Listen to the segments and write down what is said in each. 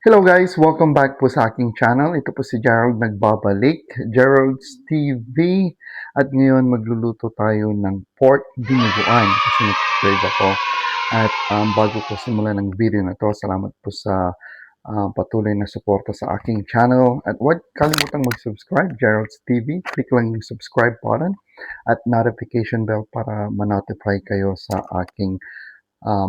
Hello guys! Welcome back po sa aking channel. Ito po si Gerald nagbabalik, Gerald's TV. At ngayon magluluto tayo ng pork dinuguan kasi nag-crave ako. At bago ko simulan ng video na to, salamat po sa patuloy na suporta sa aking channel. At huwag kalimutang mag-subscribe, Gerald's TV. Click lang yung subscribe button at notification bell para ma-notify kayo sa aking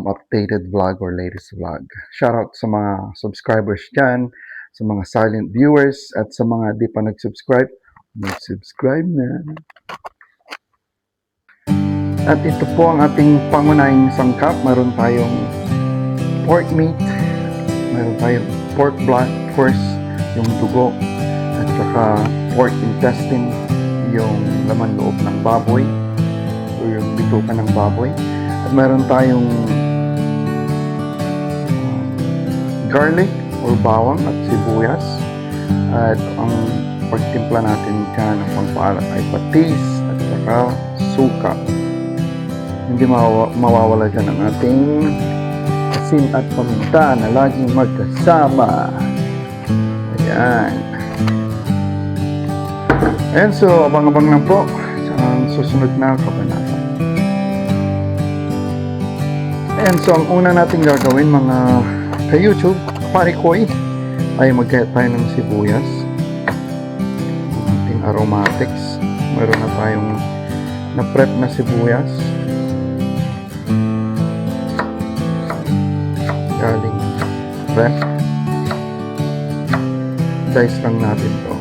updated vlog or latest vlog. Shoutout sa mga subscribers dyan, sa mga silent viewers, at sa mga di pa nag-subscribe, mag-subscribe na. At ito po ang ating pangunahing sangkap. Meron tayong pork meat, meron tayong pork blood, of course, yung dugo, at saka pork intestine, yung laman loob ng baboy, o yung bituka ng baboy. At meron tayong garlic or bawang at sibuyas. At ang pagtimpla natin dyan ng pangpaalat ay patis at saka suka. Hindi mawawala dyan ang ating asin at paminta na laging magkasama. Ayan. Ayan, so abang-abang lang po sa susunod na kabanata. And so, ang una natin gagawin mga ka-YouTube, parikoy, ay magkaya tayo ng sibuyas. Ang ating aromatics. Meron na tayong na-prep na sibuyas. Galing prep. Dice lang natin to.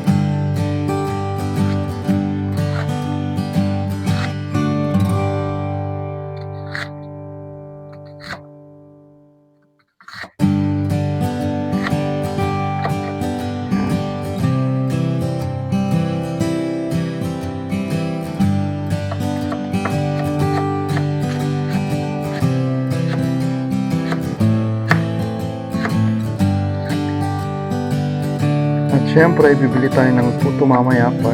At syempre, bibili tayo ng puto mamaya pa.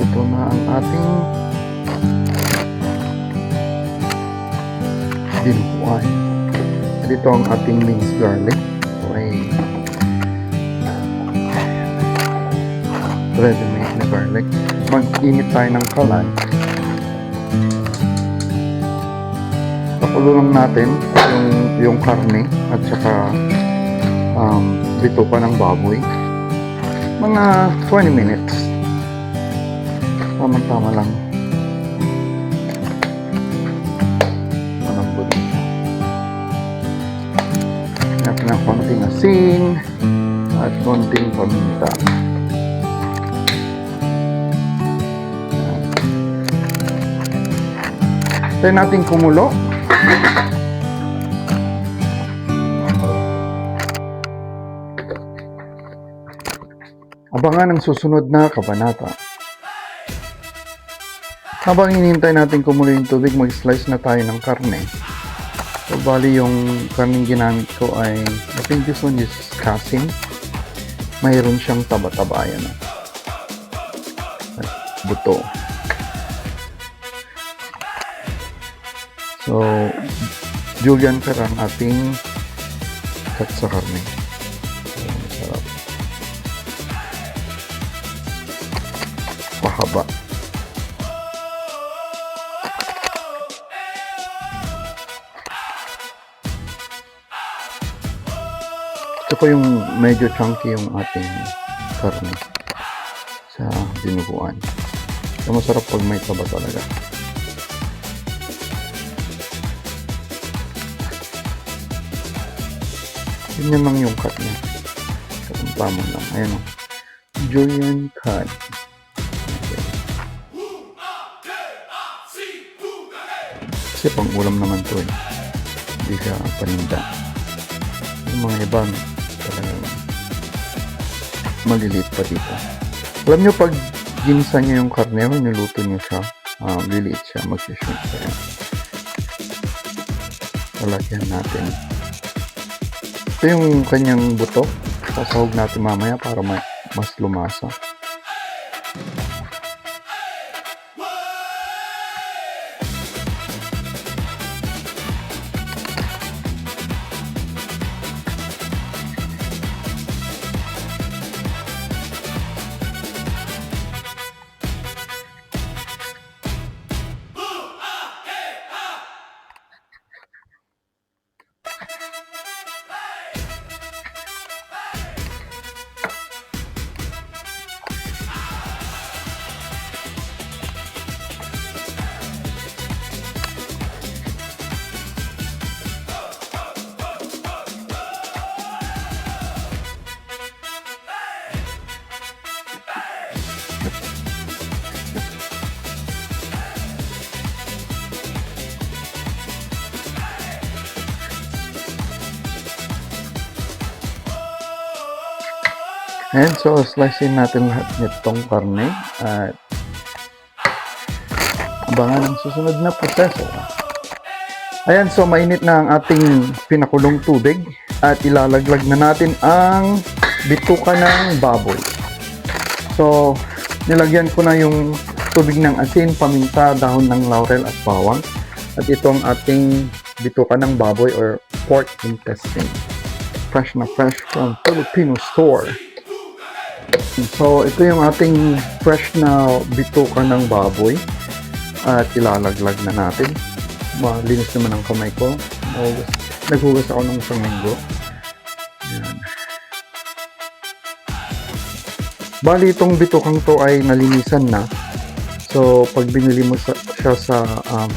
Ito na ang ating dinuguan. At ito ang ating minced garlic. Ito ay ready-made na garlic. Mag-init tayo ng kalan. Pakulo lang natin yung karne at saka bituka ng baboy. Mga 20 minutes. Tama-tama lang. Malambot siya. Hanapin ng konting asin at konting paminta. Tayo natin kumulo. Abangan ang susunod na kabanata. Habang hinihintay natin kumulo yung tubig, mag-slice na tayo ng karne. So, bali yung karneng ginamit ko ay, I think this one is kasim. Mayroon siyang taba-taba, yan. At buto. So, Julian Fer ang ating cut sa karne. Masarap. Mahaba. Ito po yung medyo chunky yung ating karne sa dinuguan. So, masarap pag may taba talaga. Ganyan lang yung cut niya. Tama lang. Ayan o. Julian cut. Kasi pang ulam naman to eh. Hindi siya paninda. Yung mga ibang talagang maliliit pa dito. Alam nyo, pag ginisa nyo yung karne, niluto nyo siya, liliit siya, mag-shrink siya. Lalagyan natin. Ito yung kanyang buto. Sasahog natin mamaya para mas lumasa. Ayan, so slicein natin lahat nitong karne at abangan ang susunod na proseso. Ayan, so mainit na ang ating pinakulong tubig at ilalaglag na natin ang bituka ng baboy. So, nilagyan ko na yung tubig ng asin, paminta, dahon ng laurel at bawang. At ito ang ating bituka ng baboy or pork intestine. Fresh na fresh from Filipino store. So, ito yung ating fresh na bituka ng baboy at ilalaglag na natin. Malinis naman ang kamay ko. Naghugas ako ng isang linggo. Yan. Bali, itong bitukang to ay nalinisan na. So, pag binili mo siya sa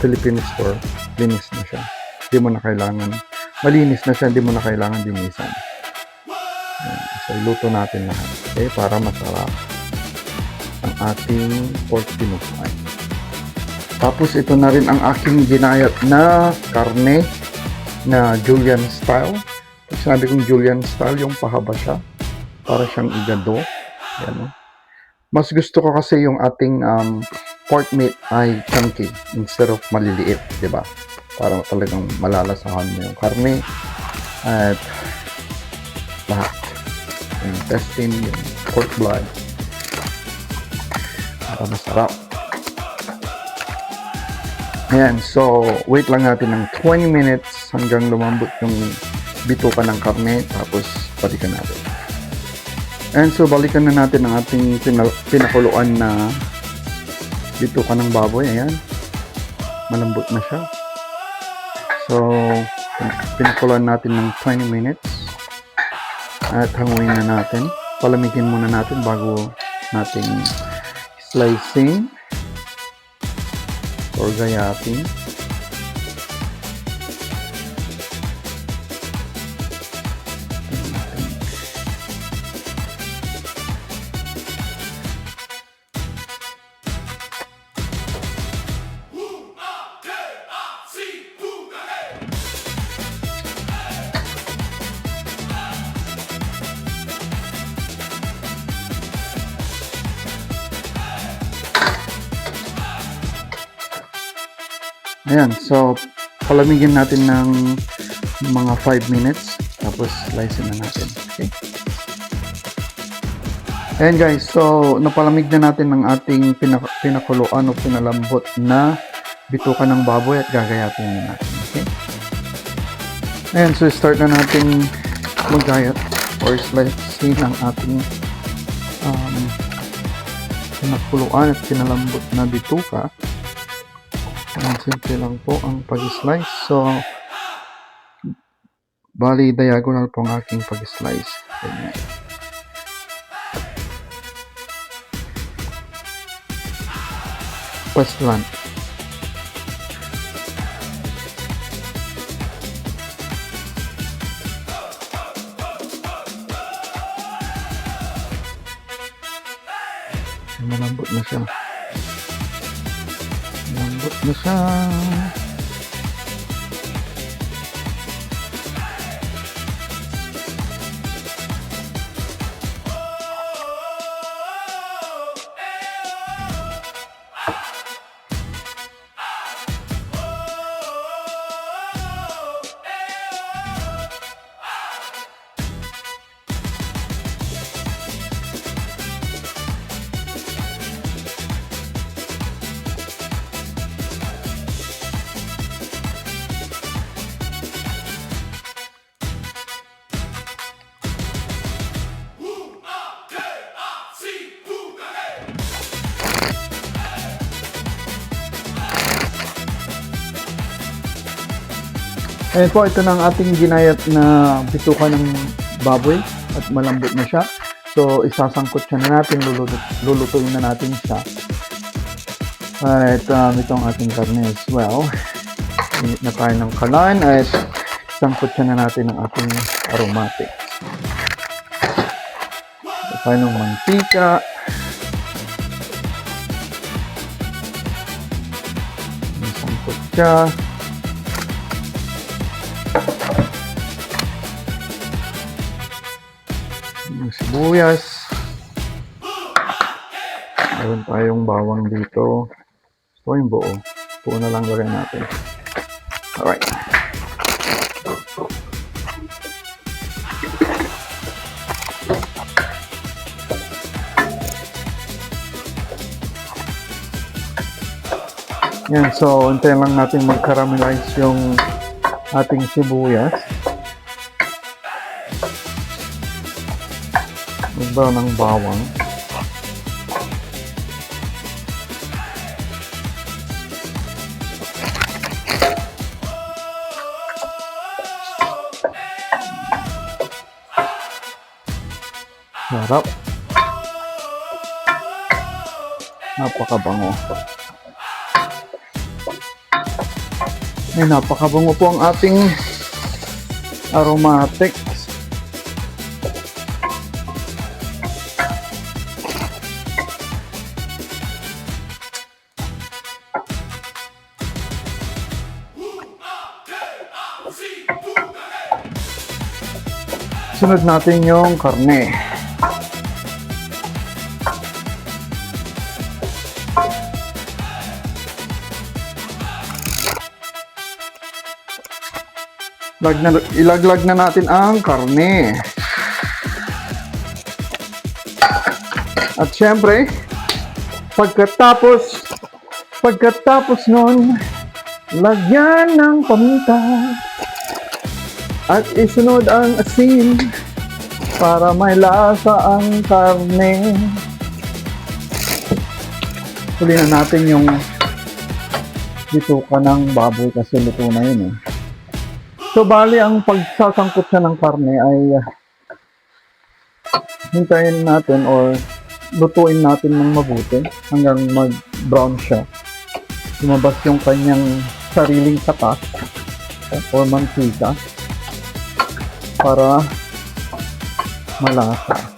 Philippine store, linis na siya. Hindi mo na kailangan, malinis na siya, hindi mo na kailangan linisan. Yan. So, iluto natin lahat. Okay, para masarap ang ating pork dinuguan. Tapos ito na rin ang aking ginayat na karne na Julian style. Pag sinabi kong Julian style, yung pahaba siya. Para siyang igado. Yan, no? Mas gusto ko kasi yung ating pork meat ay chunky instead of maliliit, di ba? Para talagang malalasahan mo yung karne at lahat. Yung intestine, yung pork blood. Para masarap. Ayan, so wait lang natin ng 20 minutes hanggang lumambot yung bituka ng karne, tapos balikan natin. And so balikan na natin ang ating pinakuluan na bituka ng baboy. Ayan, malambot na siya. So pinakuluan natin ng 20 minutes at hanguin na natin. Palamigin muna natin bago natin slicing or gayatin. Ayan, so palamigin natin ng mga 5 minutes tapos slicein na natin. Okay? Ayan guys, so napalamig na natin ng ating pinakuluan o pinalambot na bituka ng baboy at gagayatin na natin. Okay? Ayan, so start na natin magayat or slicing ang ating pinakuluan at pinalambot na bituka. Ayan, simple lang po ang pag-slice. So, bali diagonal po ang aking pag-slice. Ganyan. Pastlan. Malambot na siya. Malambot na siya. Ayan po, ito na ang ating ginayat na bituka ng baboy at malambot na siya. So, isasangkot siya na natin, lulutuin na natin siya. At ito ang ating karne as well. Init na tayo ng kalan at sangkot siya na natin ng ating aromatic. Ito tayo ng mantika. Sangkot siya. Yung sibuyas. Meron tayong bawang dito. Ito yung buo. Buo na lang lagay natin. Alright. Yan, so hintayin lang natin mag-caramelize yung ating sibuyas. Mag-brown ng bawang. Sarap. Napakabango. Ay, napakabango po ang ating aromatics. Sunod natin yung karne. Ilaglag na natin ang karne. At syempre, pagkatapos nun, lagyan ng paminta at isunod ang asin para may lasa ang karne. Huli na natin yung bituka ng baboy kasi luto na yun eh. So, bali, ang pagsasangkot siya ng karne ay hintayin natin or lutuin natin ng mabuti hanggang mag-brown siya. Lumabas yung kanyang sariling katas or mantika para malasa.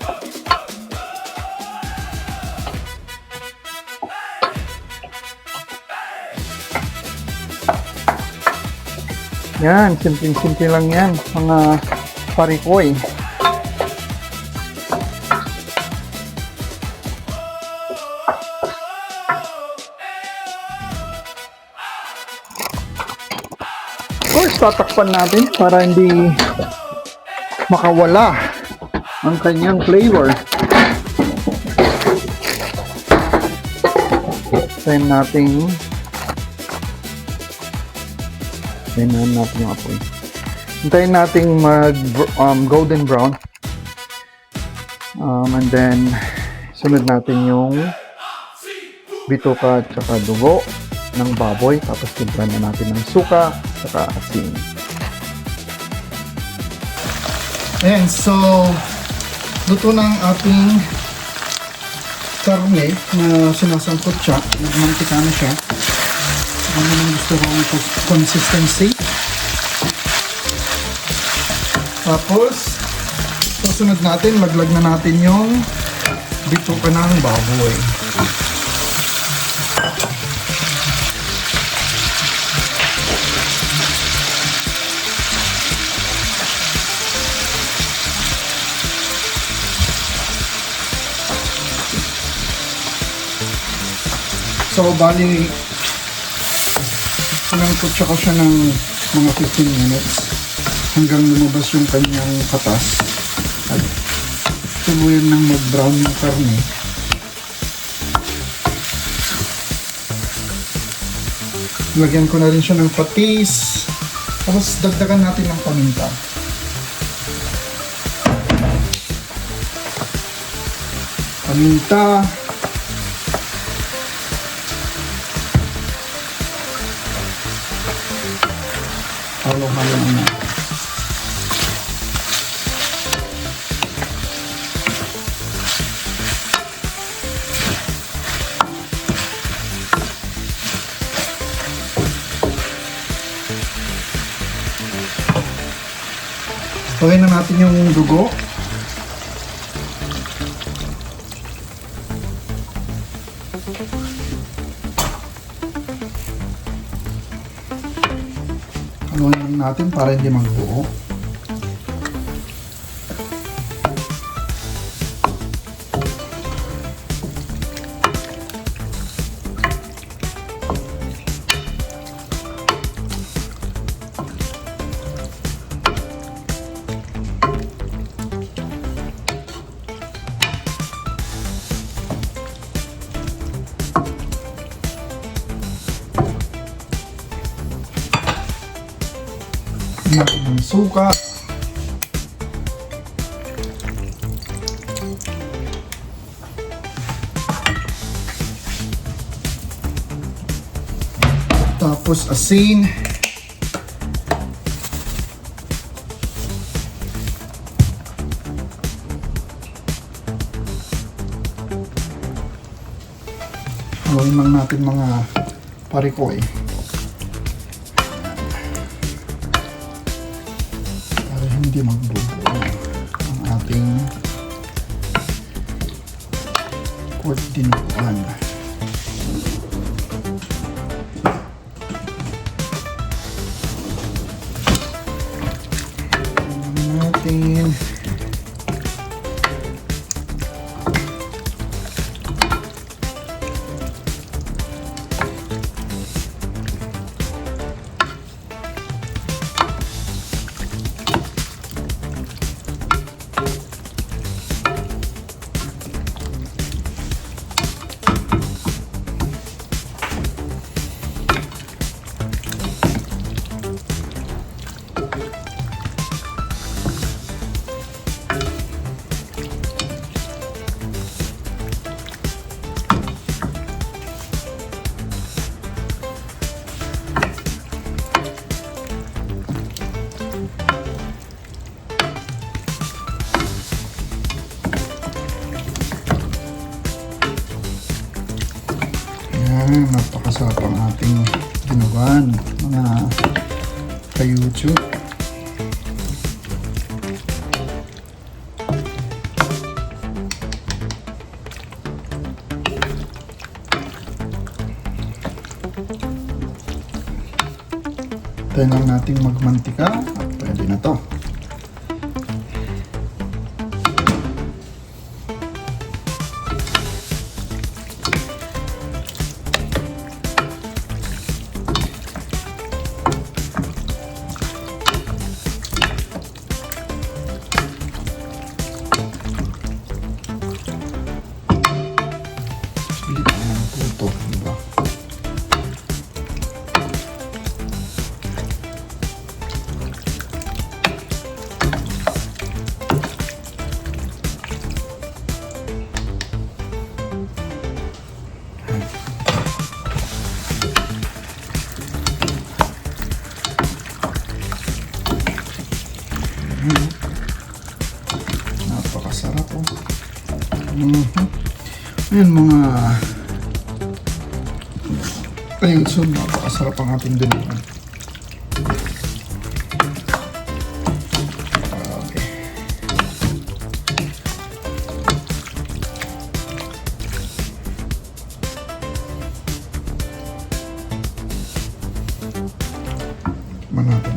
Yan, simple-simple lang yan, mga parikoy. Of course, tatakpan natin para hindi makawala ang kanyang flavor. Tayin natin yung apoy. Hintayin natin mag golden brown. And then sunod natin yung bituka at saka dugo ng baboy. Tapos timplan na natin ng suka at saka asin. Ayan, so luto na ang ating karne na sinasangkot siya. Nagmantika na siya. Ano yung gusto kong consistency. Tapos susunod natin, laglag na natin yung bituka ng baboy. So bali sinangkot siya ng mga 15 minutes hanggang lumabas yung kanyang katas at tuluyan ng mag-brown yung karne. Lagyan ko na rin siya ng patis, tapos dagdagan natin ng paminta. Halo-halo na. Pagay na natin yung dugo. Haluin natin para hindi magbuo. natin ng suka. Tapos asin. Haluin lang natin mga parikoy. Para hindi magbubuo ang ating pork dinuguan. Natin napakasarap ang ating dinuguan, mga ka-YouTube. Tayo lang nating magmantika at pwede na to. Diba? Napakasarap po. Ayan mga ayun, so napakasarap ang ating dinuguan. Okay. Tikman natin.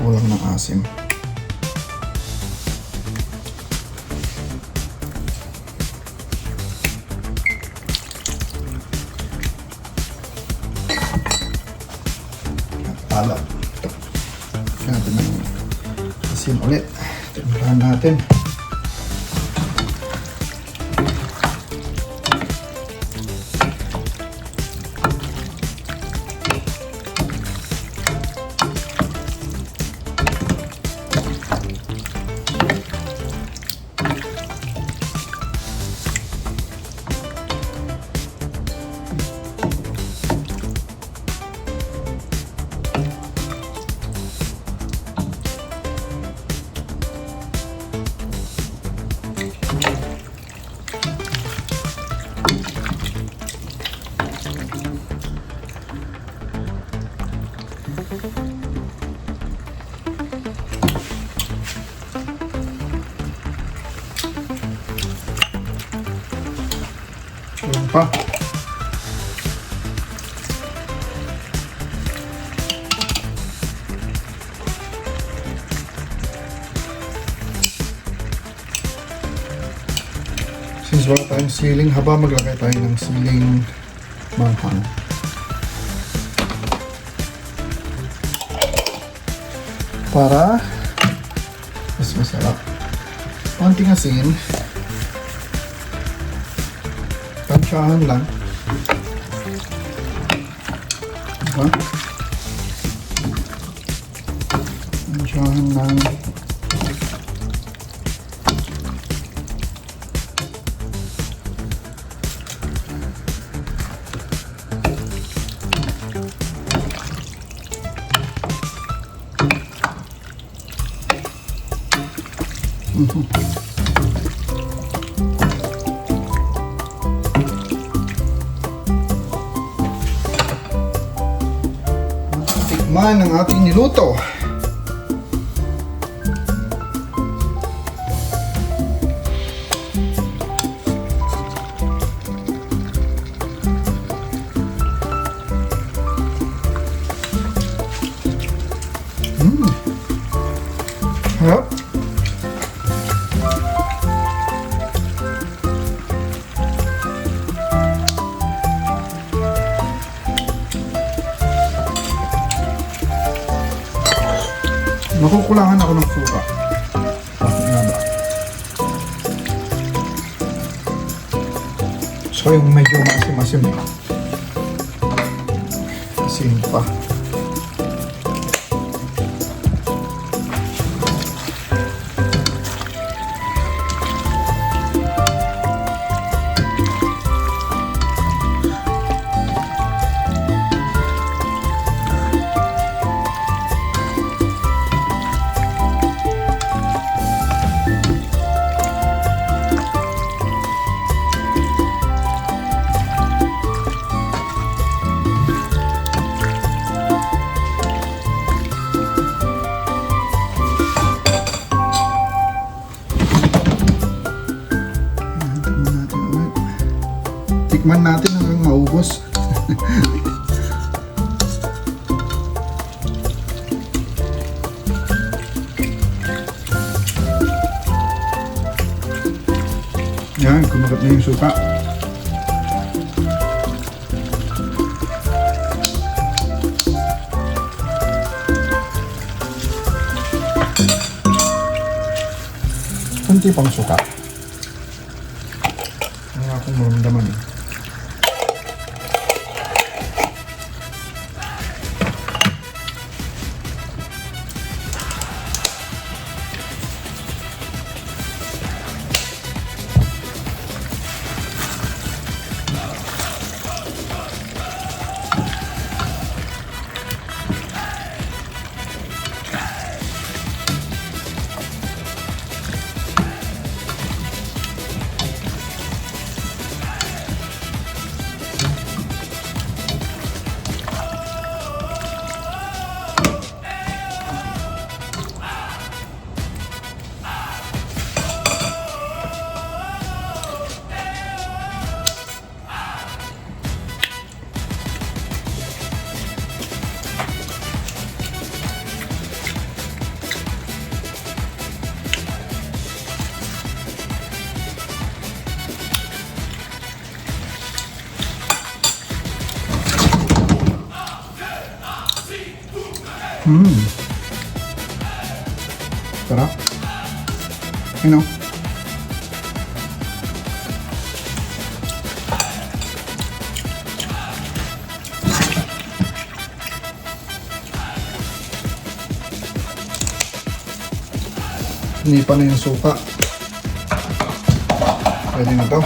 Kulang ng asim. Pala. Kaya natin ng asin ulit. Timplahan natin. Ayan pa. Since wala tayong ceiling, haba maglagay tayo ng ceiling manghang. para mas masarap. Konting asin. Tansyahan lang. Diba? Tansyahan lang. Tikman ang ating niluto. Harap. Nakukulangan ako ng suka. Bakit nga ba? So yung medyo masim-masim eh. Asin pa. Tikman natin hanggang maubos. Yan, kumagat na yung suka. Kunti pang suka. Wala akong maramdaman eh. Sarap. You know. Hindi pa na yung suka. Pwede na to.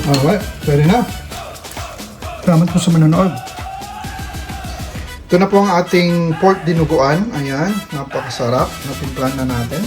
Alright, pwede na. Salamat po sa manonood. Ito na po ang ating pork dinuguan. Ayan, napakasarap. Natimplan na natin.